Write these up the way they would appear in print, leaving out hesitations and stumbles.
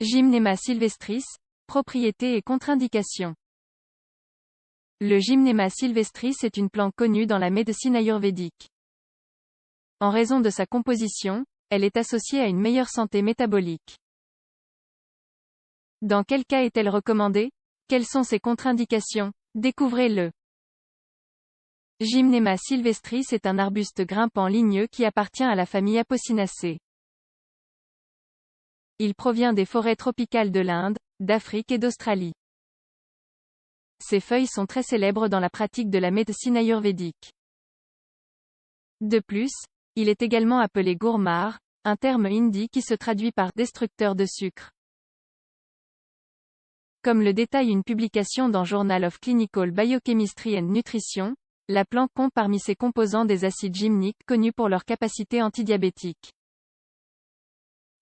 Gymnema sylvestris, propriétés et contre-indications. Le Gymnema sylvestris est une plante connue dans la médecine ayurvédique. En raison de sa composition, elle est associée à une meilleure santé métabolique. Dans quel cas est-elle recommandée? Quelles sont ses contre-indications? Découvrez-le. Gymnema sylvestris est un arbuste grimpant ligneux qui appartient à la famille Apocynaceae. Il provient des forêts tropicales de l'Inde, d'Afrique et d'Australie. Ses feuilles sont très célèbres dans la pratique de la médecine ayurvédique. De plus, il est également appelé gourmar, un terme hindi qui se traduit par destructeur de sucre. Comme le détaille une publication dans Journal of Clinical Biochemistry and Nutrition, la plante compte parmi ses composants des acides gymniques connus pour leur capacité antidiabétique.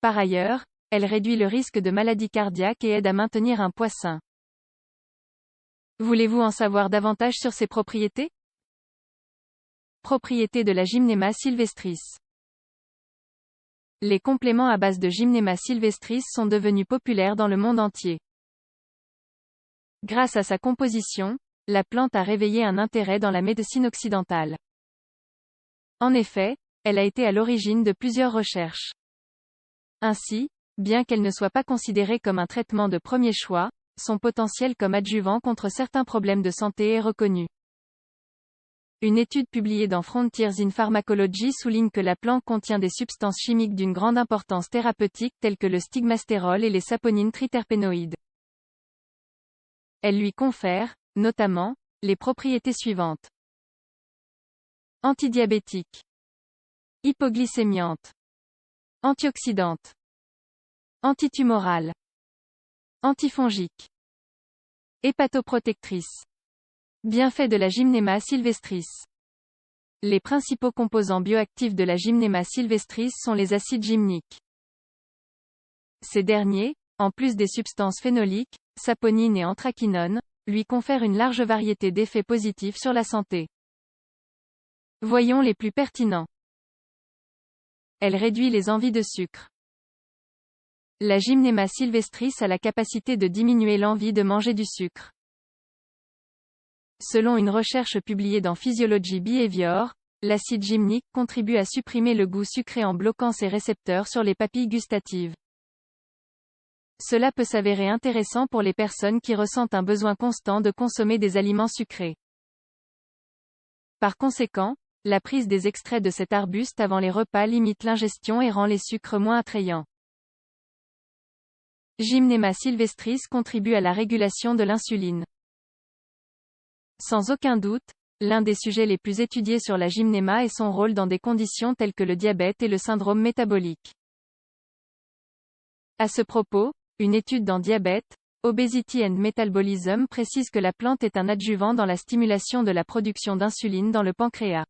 Par ailleurs, elle réduit le risque de maladies cardiaques et aide à maintenir un poids sain. Voulez-vous en savoir davantage sur ses propriétés? Propriétés de la Gymnema sylvestris. Les compléments à base de Gymnema sylvestris sont devenus populaires dans le monde entier. Grâce à sa composition, la plante a réveillé un intérêt dans la médecine occidentale. En effet, elle a été à l'origine de plusieurs recherches. Ainsi, bien qu'elle ne soit pas considérée comme un traitement de premier choix, son potentiel comme adjuvant contre certains problèmes de santé est reconnu. Une étude publiée dans Frontiers in Pharmacology souligne que la plante contient des substances chimiques d'une grande importance thérapeutique telles que le stigmastérol et les saponines triterpénoïdes. Elle lui confère, notamment, les propriétés suivantes. Antidiabétique. Hypoglycémiante. Antioxydante. Antitumorale. Antifongique. Hépatoprotectrice. Bienfaits de la Gymnema sylvestris. Les principaux composants bioactifs de la Gymnema sylvestris sont les acides gymniques. Ces derniers, en plus des substances phénoliques, saponines et anthraquinones, lui confèrent une large variété d'effets positifs sur la santé. Voyons les plus pertinents. Elle réduit les envies de sucre. La Gymnema sylvestris a la capacité de diminuer l'envie de manger du sucre. Selon une recherche publiée dans Physiology Behavior, l'acide gymnique contribue à supprimer le goût sucré en bloquant ses récepteurs sur les papilles gustatives. Cela peut s'avérer intéressant pour les personnes qui ressentent un besoin constant de consommer des aliments sucrés. Par conséquent, la prise des extraits de cet arbuste avant les repas limite l'ingestion et rend les sucres moins attrayants. Gymnema sylvestris contribue à la régulation de l'insuline. Sans aucun doute, l'un des sujets les plus étudiés sur la Gymnema est son rôle dans des conditions telles que le diabète et le syndrome métabolique. À ce propos, une étude dans Diabète, Obesity and Metabolism précise que la plante est un adjuvant dans la stimulation de la production d'insuline dans le pancréas.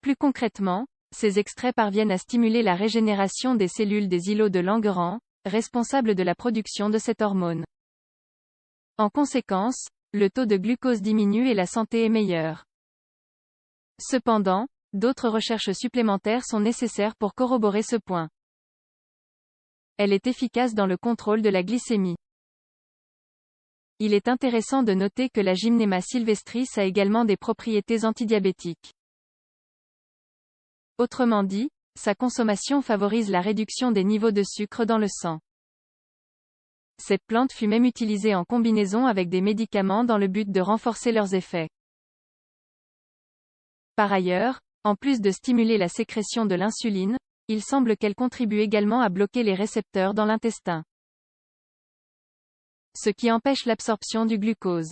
Plus concrètement, ces extraits parviennent à stimuler la régénération des cellules des îlots de Langerhans, responsables de la production de cette hormone. En conséquence, le taux de glucose diminue et la santé est meilleure. Cependant, d'autres recherches supplémentaires sont nécessaires pour corroborer ce point. Elle est efficace dans le contrôle de la glycémie. Il est intéressant de noter que la Gymnema sylvestris a également des propriétés antidiabétiques. Autrement dit, sa consommation favorise la réduction des niveaux de sucre dans le sang. Cette plante fut même utilisée en combinaison avec des médicaments dans le but de renforcer leurs effets. Par ailleurs, en plus de stimuler la sécrétion de l'insuline, il semble qu'elle contribue également à bloquer les récepteurs dans l'intestin, ce qui empêche l'absorption du glucose.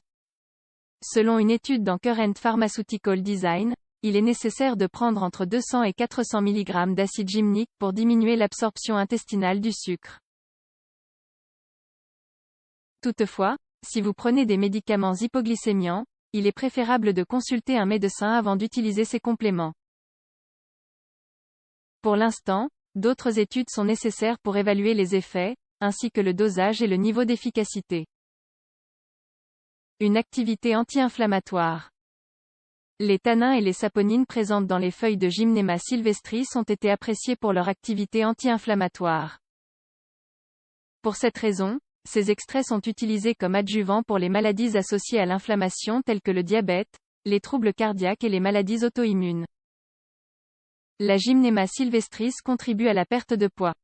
Selon une étude dans Current Pharmaceutical Design, il est nécessaire de prendre entre 200 et 400 mg d'acide gymnique pour diminuer l'absorption intestinale du sucre. Toutefois, si vous prenez des médicaments hypoglycémiants, il est préférable de consulter un médecin avant d'utiliser ces compléments. Pour l'instant, d'autres études sont nécessaires pour évaluer les effets, ainsi que le dosage et le niveau d'efficacité. Une activité anti-inflammatoire. Les tannins et les saponines présentes dans les feuilles de Gymnema sylvestris ont été appréciés pour leur activité anti-inflammatoire. Pour cette raison, ces extraits sont utilisés comme adjuvants pour les maladies associées à l'inflammation telles que le diabète, les troubles cardiaques et les maladies auto-immunes. La Gymnema sylvestris contribue à la perte de poids.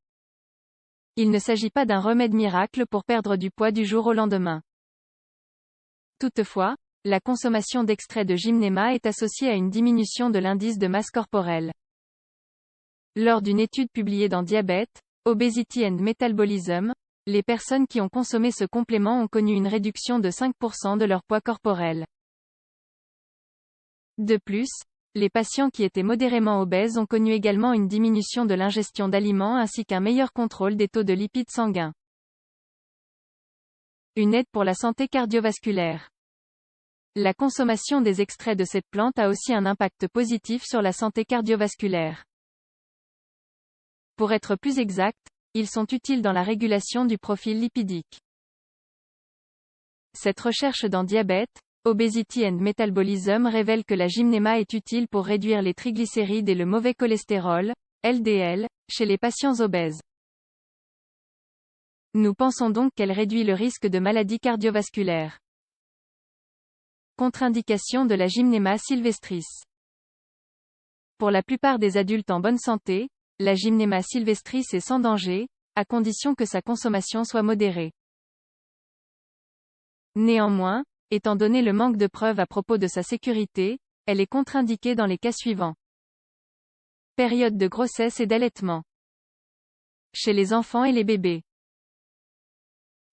Il ne s'agit pas d'un remède miracle pour perdre du poids du jour au lendemain. Toutefois, la consommation d'extraits de Gymnema est associée à une diminution de l'indice de masse corporelle. Lors d'une étude publiée dans Diabète, Obesity and Metabolism, les personnes qui ont consommé ce complément ont connu une réduction de 5% de leur poids corporel. De plus, les patients qui étaient modérément obèses ont connu également une diminution de l'ingestion d'aliments ainsi qu'un meilleur contrôle des taux de lipides sanguins. Une aide pour la santé cardiovasculaire. La consommation des extraits de cette plante a aussi un impact positif sur la santé cardiovasculaire. Pour être plus exact, ils sont utiles dans la régulation du profil lipidique. Cette recherche dans Diabète, Obesity and Metabolism révèle que la Gymnema est utile pour réduire les triglycérides et le mauvais cholestérol, LDL, chez les patients obèses. Nous pensons donc qu'elle réduit le risque de maladies cardiovasculaires. Contre-indication de la Gymnema sylvestris. Pour la plupart des adultes en bonne santé, la Gymnema sylvestris est sans danger, à condition que sa consommation soit modérée. Néanmoins, étant donné le manque de preuves à propos de sa sécurité, elle est contre-indiquée dans les cas suivants. Période de grossesse et d'allaitement. Chez les enfants et les bébés.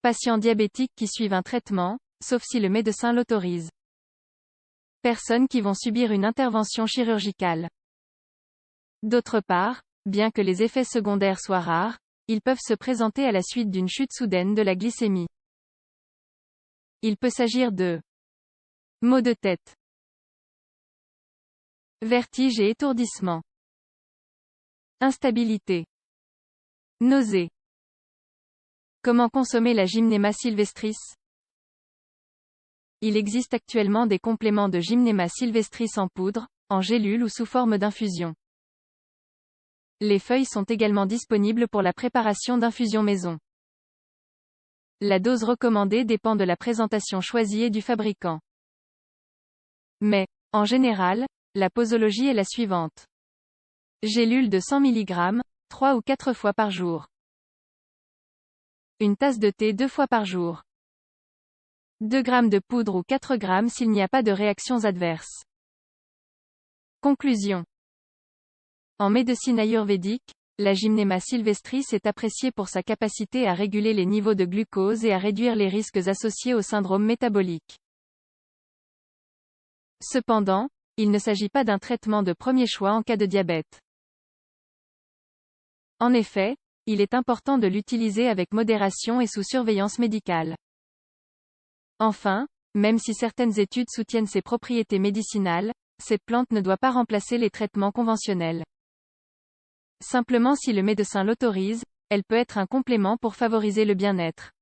Patients diabétiques qui suivent un traitement, sauf si le médecin l'autorise. Personnes qui vont subir une intervention chirurgicale. D'autre part, bien que les effets secondaires soient rares, ils peuvent se présenter à la suite d'une chute soudaine de la glycémie. Il peut s'agir de maux de tête, vertige et étourdissement, instabilité, nausées. Comment consommer la Gymnema sylvestris? Il existe actuellement des compléments de Gymnema sylvestris en poudre, en gélule ou sous forme d'infusion. Les feuilles sont également disponibles pour la préparation d'infusions maison. La dose recommandée dépend de la présentation choisie et du fabricant. Mais, en général, la posologie est la suivante. Gélule de 100 mg, 3 ou 4 fois par jour. Une tasse de thé 2 fois par jour. 2 g de poudre ou 4 g s'il n'y a pas de réactions adverses. Conclusion. En médecine ayurvédique, la Gymnema sylvestris est appréciée pour sa capacité à réguler les niveaux de glucose et à réduire les risques associés au syndrome métabolique. Cependant, il ne s'agit pas d'un traitement de premier choix en cas de diabète. En effet, il est important de l'utiliser avec modération et sous surveillance médicale. Enfin, même si certaines études soutiennent ses propriétés médicinales, cette plante ne doit pas remplacer les traitements conventionnels. Simplement si le médecin l'autorise, elle peut être un complément pour favoriser le bien-être.